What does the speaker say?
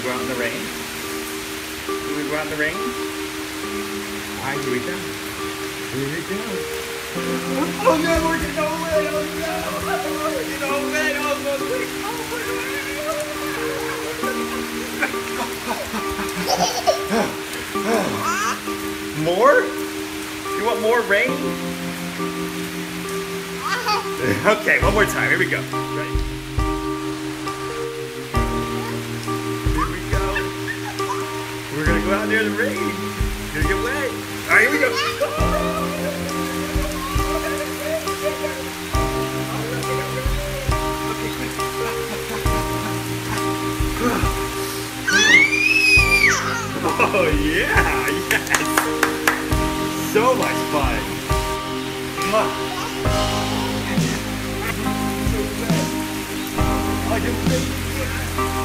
go out in the rain? Can we go out in the rain? Alright, here we go. Here we go. Oh no, we're getting all wet. Oh no, we're getting all wet. Oh no, more? You want more rain? Okay, one more time. Here we go. Ready? Here we go. We're gonna go out there in the rain. We're gonna get wet. All right, here we go. Oh yeah, yes. So much fun. I can make it.